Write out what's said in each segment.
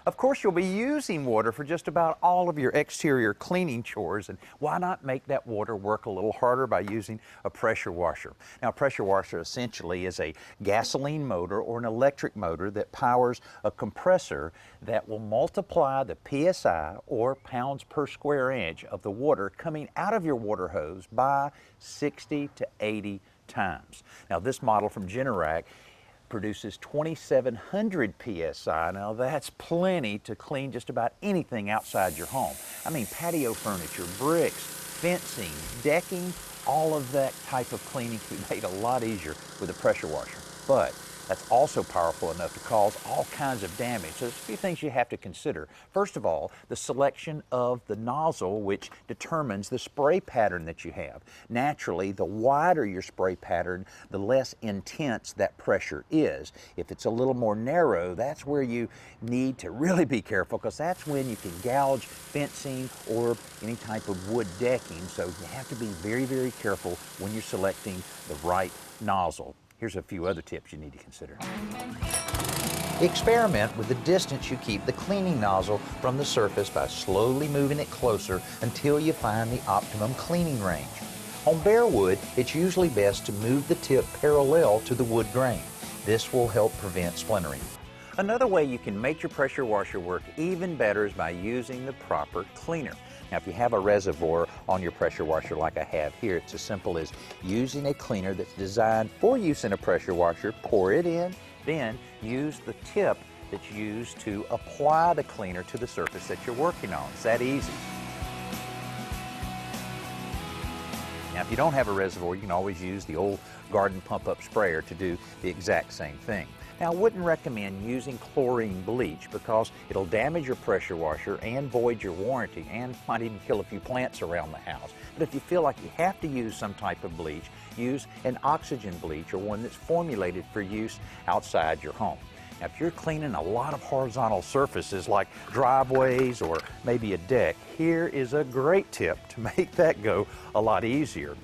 Of course, you'll be using water for just about all of your exterior cleaning chores, and why not make that water work a little harder by using a pressure washer? Now, a pressure washer essentially is a gasoline motor or an electric motor that powers a compressor that will multiply the PSI, or pounds per square inch, of the water coming out of your water hose by 60 to 80 times. Now, this model from Generac produces 2,700 PSI. Now that's plenty to clean just about anything outside your home. I mean, patio furniture, bricks, fencing, decking, all of that type of cleaning can be made a lot easier with a pressure washer. But that's also powerful enough to cause all kinds of damage. So there's a few things you have to consider. First of all, the selection of the nozzle, which determines the spray pattern that you have. Naturally, the wider your spray pattern, the less intense that pressure is. If it's a little more narrow, that's where you need to really be careful, because that's when you can gouge fencing or any type of wood decking. So you have to be very, very careful when you're selecting the right nozzle. Here's a few other tips you need to consider. Experiment with the distance you keep the cleaning nozzle from the surface by slowly moving it closer until you find the optimum cleaning range. On bare wood, it's usually best to move the tip parallel to the wood grain. This will help prevent splintering. Another way you can make your pressure washer work even better is by using the proper cleaner. Now, if you have a reservoir on your pressure washer like I have here, it's as simple as using a cleaner that's designed for use in a pressure washer, pour it in, then use the tip that's used to apply the cleaner to the surface that you're working on. It's that easy. Now, if you don't have a reservoir, you can always use the old garden pump-up sprayer to do the exact same thing. Now, I wouldn't recommend using chlorine bleach because it'll damage your pressure washer and void your warranty and might even kill a few plants around the house. But if you feel like you have to use some type of bleach, use an oxygen bleach or one that's formulated for use outside your home. Now, if you're cleaning a lot of horizontal surfaces like driveways or maybe a deck, here is a great tip to make that go a lot easier.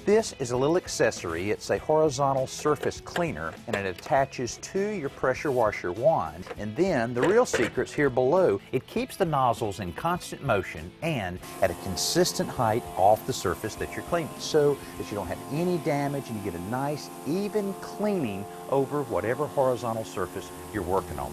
This is a little accessory. It's a horizontal surface cleaner, and it attaches to your pressure washer wand. And then the real secret's here below. It keeps the nozzles in constant motion and at a consistent height off the surface that you're cleaning, so that you don't have any damage and you get a nice, even cleaning over whatever horizontal surface you're working on.